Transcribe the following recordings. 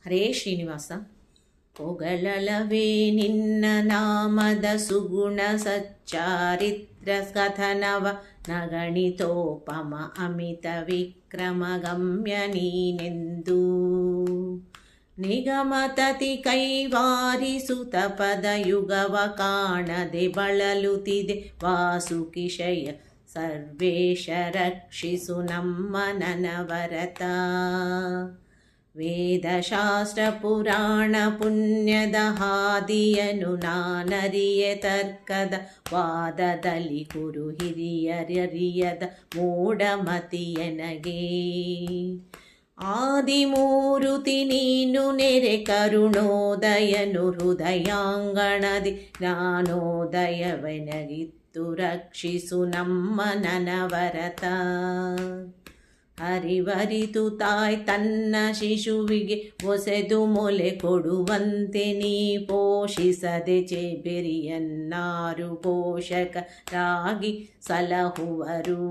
ಹರೇ ಶ್ರೀನಿವಾಸ. ಹೊಗಳಲವೇ ನಿನ್ನ ನಾಮದ ಸುಗುಣ ಸಚ್ಚಾರಿತ್ರ ಕಥನವ ನಗಣಿತೋಪಮ ಅಮಿತ ವಿಕ್ರಮ ಗಮ್ಯ ನೀನೆಂದು ನಿಗಮತತಿ ಕೈವಾರಿಸುತ ಪದ ಯುಗವ ಕಾಣದೆ ಬಳಲುತ್ತಿದೆ ವಾಸುಕಿಶಯ ಸರ್ವೇಶ ರಕ್ಷಿಸು ನಮ್ಮ ನನವರತ. ವೇದಶಾಸ್ತ್ರ ಪುರಾಣ ಪುಣ್ಯದ ಹಾದಿಯನು ನಾನರಿಯೆ ತರ್ಕದ ವಾದದಲ್ಲಿ ಕುರು ಹಿರಿಯರಿಯದ ಮೂಢಮತಿಯನಗೆ. ಆದಿಮೂರುತಿ ನೀನು ನೆರೆ ಕರುಣೋದಯನು ಹೃದಯಾಂಗಣದಿ ಜ್ಞಾನೋದಯವೆನಗಿತ್ತು ರಕ್ಷಿಸು ನಮ್ಮ ನನವರತ. ಹರಿವರಿತು ತಾಯ್ ತನ್ನ ಶಿಶುವಿಗೆ ಒಸೆದು ಮೊಲೆ ಕೊಡುವಂತೆ ನೀ ಪೋಷಿಸದೆ ಚೆಬೆರಿಯನ್ನಾರು ಪೋಷಕರಾಗಿ ಸಲಹುವರು.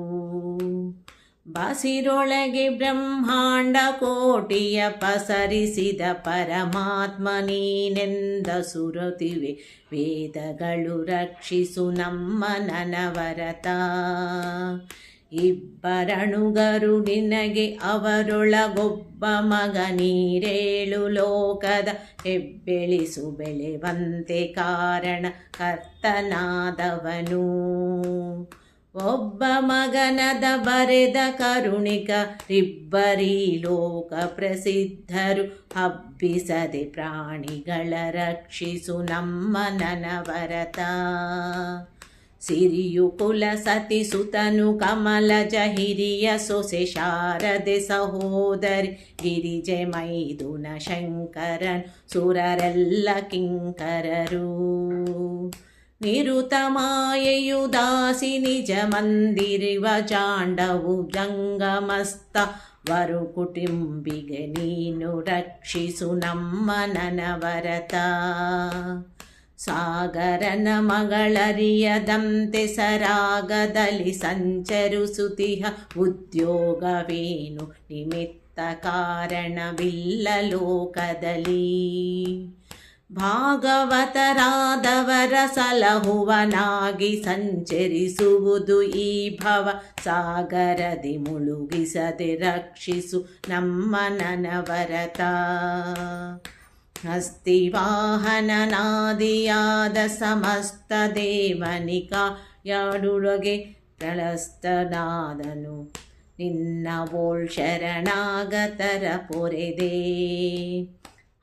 ಬಸಿರೊಳಗೆ ಬ್ರಹ್ಮಾಂಡ ಕೋಟಿಯ ಪಸರಿಸಿದ ಪರಮಾತ್ಮ ನೀನೆಂದ ಸುರತಿವೆ ವೇದಗಳು ರಕ್ಷಿಸು ನಮ್ಮ ನನವರತ. ಇಬ್ಬರನುಗರು ನಿನಗೆ ಅವರೊಳಗೊಬ್ಬ ಮಗ ನೀರೇಳು ಲೋಕದ ಹೆಬ್ಬೆಳಿಸು ಬೆಳೆವಂತೆ ಕಾರಣ ಕರ್ತನಾದವನು. ಒಬ್ಬ ಮಗನದ ಬರೆದ ಕರುಣಿಕ ರಿಬ್ಬರಿ ಲೋಕ ಪ್ರಸಿದ್ಧರು ಹಬ್ಬಿಸದೆ ಪ್ರಾಣಿಗಳ ರಕ್ಷಿಸು ನಮ್ಮ ನನವರತ. ಸಿರಿಯು ಕುಲ ಸತಿ ಸುತನು ಕಮಲಜ ಹಿರಿಯ ಸೊಸೆ ಶಾರದೆ ಸಹೋದರಿ ಗಿರಿಜೆ ಮೈದುನ ಶಂಕರನ್ ಸುರರೆಲ್ಲ ಕಿಂಕರರು. ನಿರುತ ಮಾಯೆಯು ದಾಸಿ ನಿಜ ಮಂದಿರಿವ ಚಾಂಡವು ಜಂಗಮಸ್ತ ವರು ಕುಟುಂಬಿಗೆ ನೀನು ರಕ್ಷಿಸು ನಮ್ಮ ನನವರತ. ಸಾಗರನ ಮಗಳರಿಯದಂತೆ ಸರಾಗದಲ್ಲಿ ಸಂಚರಿಸುತ್ತಿಹ ಉದ್ಯೋಗವೇನು ನಿಮಿತ್ತ ಕಾರಣವಿಲ್ಲ ಲೋಕದಲ್ಲಿ. ಭಾಗವತರಾದವರ ಸಲಹುವನಾಗಿ ಸಂಚರಿಸುವುದು ಈ ಭವ ಸಾಗರದಿ ಮುಳುಗಿಸದೆ ರಕ್ಷಿಸು ನಮ್ಮ ನನವರತ. ಹಸ್ತಿವಾಹನನಾದಿಯಾದ ಸಮಸ್ತ ದೇವನಿಕಾಯೊಳಗೆ ಪ್ರಳಸ್ತನಾದನು ನಿನ್ನ ಓಳ್ ಶರಣಾಗತರ ಪೊರೆದೆ.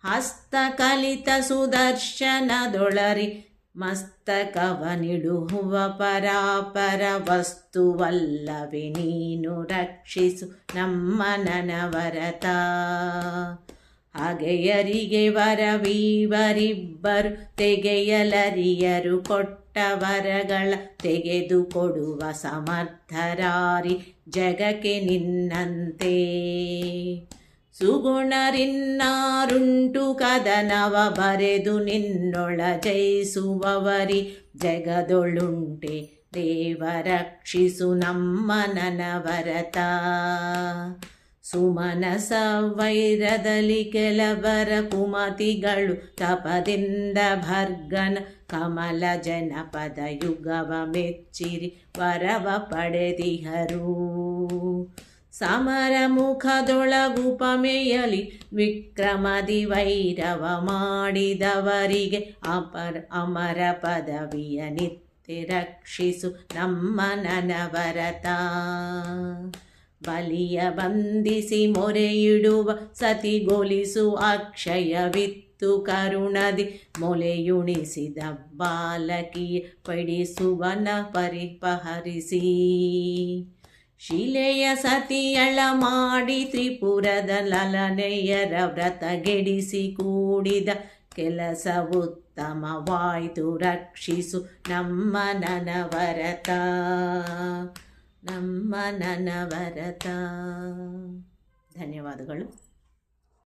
ಹಸ್ತಕಲಿತ ಸುದರ್ಶನದೊಳರಿ ಮಸ್ತಕವನಿಡುವ ಪರಾಪರ ವಸ್ತುವಲ್ಲವೇ ನೀನು ರಕ್ಷಿಸು ನಮ್ಮ ನನವರತ. ಹಗೆಯರಿಗೆ ವರವೀವರಿಬ್ಬರು ತೆಗೆಯಲರಿಯರು ಕೊಟ್ಟ ವರಗಳ ತೆಗೆದುಕೊಡುವ ಸಮರ್ಥರಾರಿ ಜಗಕ್ಕೆ ನಿನ್ನಂತೆ. ಸುಗುಣರಿನ್ನಾರುಂಟು ಕದನವ ಬರೆದು ನಿನ್ನೊಳ ಜಯಿಸುವವರಿ ಜಗದೊಳುಂಟೆ ದೇವ ರಕ್ಷಿಸು ನಮ್ಮ ನನವರತ. ಸುಮನಸ ವೈರದಲ್ಲಿ ಕೆಲವರ ಕುಮತಿಗಳು ತಪದಿಂದ ಭರ್ಗನ ಕಮಲ ಜನಪದ ಯುಗವ ಮೆಚ್ಚಿರಿ ವರವ ಪಡೆದಿಹರು. ಸಮರ ಮುಖದೊಳಗುಪಮೆಯಲಿ ವಿಕ್ರಮದಿ ವೈರವ ಮಾಡಿದವರಿಗೆ ಅಮರ ಪದವಿಯ ನಿತ್ಯ ರಕ್ಷಿಸು ನಮ್ಮ ನನವರತ. ಬಲಿಯ ಬಂಧಿಸಿ ಮೊರೆಯಿಡುವ ಸತಿಗೊಲಿಸು ಅಕ್ಷಯವಿತ್ತು ಕರುಣದಿ ಮೊಲೆಯುಣಿಸಿದ ಬಾಲಕಿಯ ಪಡಿಸುವನ ಪರಿಪಹರಿಸಿ. ಶಿಲೆಯ ಸತಿಯಳ ಮಾಡಿ ತ್ರಿಪುರದ ಲಲನೆಯರ ವ್ರತಗೆಡಿಸಿ ಕೂಡಿದ ಕೆಲಸ ಉತ್ತಮವಾಯ್ತು ರಕ್ಷಿಸು ನಮ್ಮ ನನವರತ. ನಮ್ಮ ನನವರತ. ಧನ್ಯವಾದಗಳು.